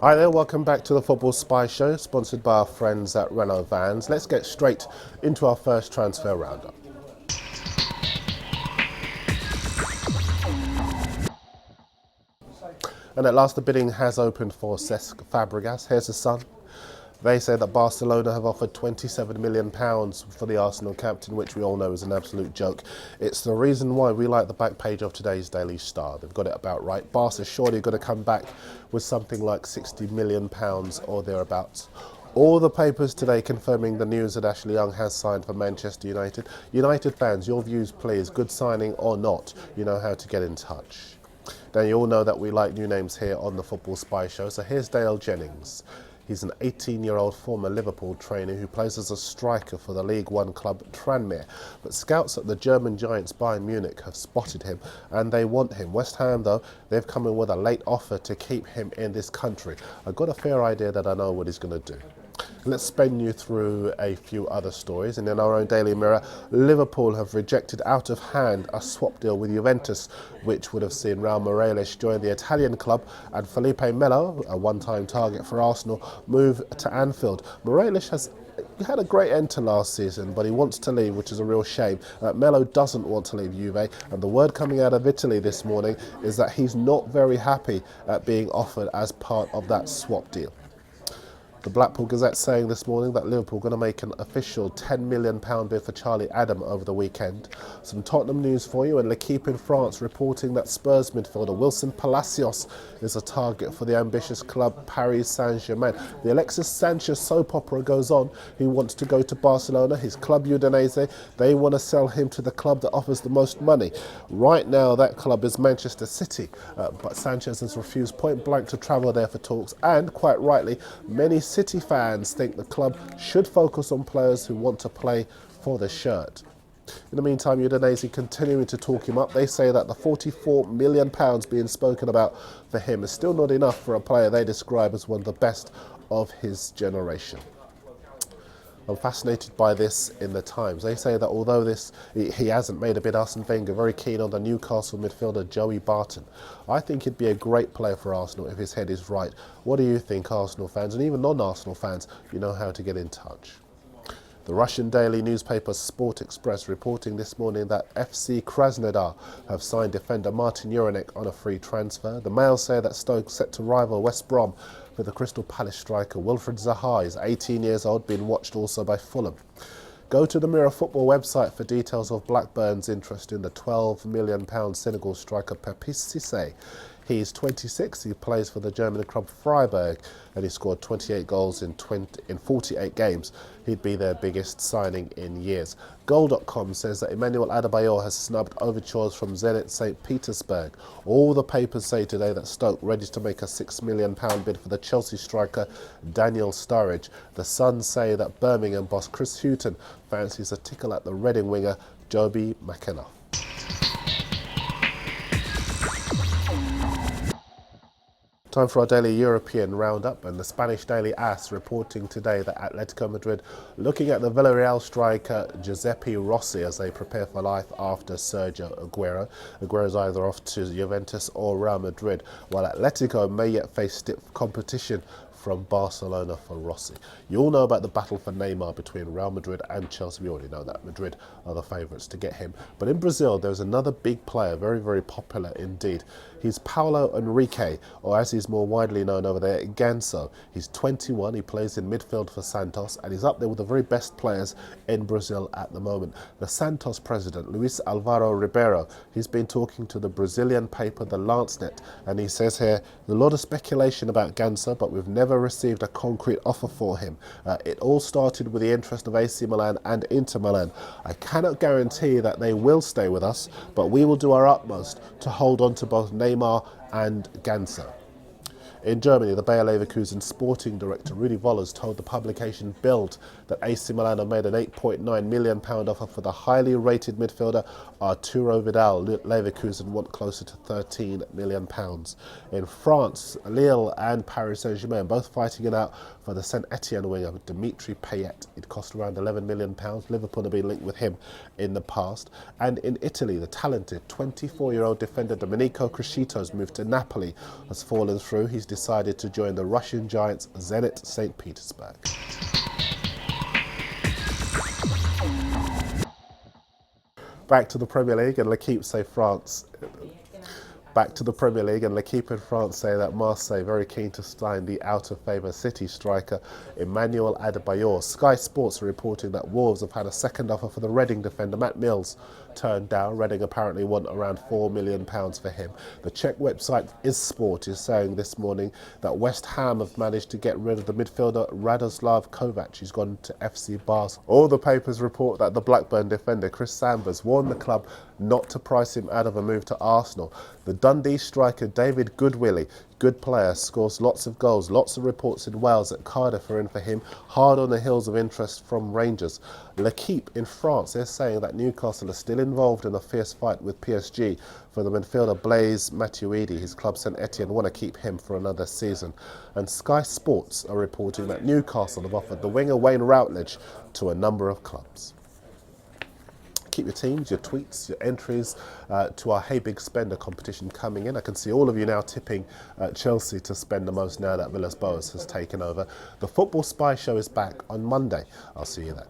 Hi there, welcome back to the Football Spy Show, sponsored by our friends at Renault Vans. Let's get straight into our first transfer roundup. And at last the bidding has opened for Cesc Fabregas. Here's the Sun. They say that Barcelona have offered £27 million for the Arsenal captain, which we all know is an absolute joke. It's the reason why we like the back page of today's Daily Star. They've got it about right. Barca's surely going to come back with something like £60 million or thereabouts. All the papers today confirming the news that Ashley Young has signed for Manchester United. United fans, your views please, good signing or not, you know how to get in touch. Now you all know that we like new names here on the Football Spy Show, so here's Dale Jennings. He's an 18-year-old former Liverpool trainer who plays as a striker for the League One club Tranmere. But scouts at the German giants Bayern Munich have spotted him and they want him. West Ham, though, they've come in with a late offer to keep him in this country. I've got a fair idea that I know what he's going to do. Let's spin you through a few other stories. And in our own Daily Mirror, Liverpool have rejected out of hand a swap deal with Juventus, which would have seen Raul Morales join the Italian club and Felipe Melo, a one-time target for Arsenal, move to Anfield. Morales has had a great end to last season, but he wants to leave, which is a real shame. Melo doesn't want to leave Juve, and the word coming out of Italy this morning is that he's not very happy at being offered as part of that swap deal. The Blackpool Gazette saying this morning that Liverpool are going to make an official £10 million bid for Charlie Adam over the weekend. Some Tottenham news for you, and L'Equipe in France reporting that Spurs midfielder Wilson Palacios is a target for the ambitious club Paris Saint-Germain. The Alexis Sanchez soap opera goes on. He wants to go to Barcelona. His club Udinese, they want to sell him to the club that offers the most money. Right now that club is Manchester City, but Sanchez has refused point blank to travel there for talks, and quite rightly, many City fans think the club should focus on players who want to play for the shirt. In the meantime, Udinese continuing to talk him up. They say that the £44 million being spoken about for him is still not enough for a player they describe as one of the best of his generation. I'm fascinated by this in the Times. They say that although he hasn't made a bid, Arsene Wenger very keen on the Newcastle midfielder Joey Barton. I think he'd be a great player for Arsenal if his head is right. What do you think, Arsenal fans? And even non-Arsenal fans, you know how to get in touch. The Russian daily newspaper Sport Express reporting this morning that FC Krasnodar have signed defender Martin Juranic on a free transfer. The Mail say that Stoke set to rival West Brom for the Crystal Palace striker Wilfried Zaha is 18 years old, being watched also by Fulham. Go to the Mirror Football website for details of Blackburn's interest in the £12 million Senegal striker Papis Cissé. He's 26, he plays for the German club Freiburg, and he scored 28 goals in 48 games. He'd be their biggest signing in years. Goal.com says that Emmanuel Adebayor has snubbed overtures from Zenit St. Petersburg. All the papers say today that Stoke ready to make a £6 million bid for the Chelsea striker Daniel Sturridge. The Sun say that Birmingham boss Chris Hughton fancies a tickle at the Reading winger Joby McKenna. Time for our daily European roundup, and the Spanish daily AS reporting today that Atletico Madrid looking at the Villarreal striker Giuseppe Rossi as they prepare for life after Sergio Aguero. Aguero's either off to Juventus or Real Madrid, while Atletico may yet face stiff competition from Barcelona for Rossi. You all know about the battle for Neymar between Real Madrid and Chelsea. We already know that Madrid are the favourites to get him. But in Brazil, there's another big player, very, very popular indeed. He's Paulo Henrique, or as he's more widely known over there, Ganso. He's 21, he plays in midfield for Santos, and he's up there with the very best players in Brazil at the moment. The Santos president, Luis Alvaro Ribeiro, he's been talking to the Brazilian paper, the Lancenet, and he says here, there's a lot of speculation about Ganso, but we've never received a concrete offer for him. It all started with the interest of AC Milan and Inter Milan. I cannot guarantee that they will stay with us, but we will do our utmost to hold on to both Neymar and Ganso. In Germany, the Bayer Leverkusen sporting director Rudi Vollers told the publication Bild that AC Milan have made an £8.9 million offer for the highly rated midfielder Arturo Vidal. Leverkusen want closer to £13 million. In France, Lille and Paris Saint-Germain both fighting it out for the Saint Etienne winger Dimitri Payet. It cost around £11 million. Liverpool have been linked with him in the past. And in Italy, the talented 24-year-old defender Domenico Crescito's move to Napoli has fallen through. He's decided to join the Russian giants Zenit St. Petersburg. Back to the Premier League, and L'Équipe say France. Back to the Premier League, and L'Équipe in France say that Marseille very keen to sign the out-of-favour City striker Emmanuel Adebayor. Sky Sports are reporting that Wolves have had a second offer for the Reading defender Matt Mills turned down. Reading apparently want around £4 million for him. The Czech website Sport is saying this morning that West Ham have managed to get rid of the midfielder Radoslav Kovac. He's gone to FC Basel. All the papers report that the Blackburn defender Chris Sambers warned the club not to price him out of a move to Arsenal. The Dundee striker David Goodwillie, good player, scores lots of goals. Lots of reports in Wales that Cardiff are in for him, hard on the heels of interest from Rangers. L'Équipe in France, they're saying that Newcastle are still involved in a fierce fight with PSG for the midfielder Blaise Matuidi. His club St Etienne want to keep him for another season. And Sky Sports are reporting that Newcastle have offered the winger Wayne Routledge to a number of clubs. Keep your teams, your tweets, your entries to our Hey Big Spender competition coming in. I can see all of you now tipping Chelsea to spend the most now that Villas-Boas has taken over. The Football Spy Show is back on Monday. I'll see you then.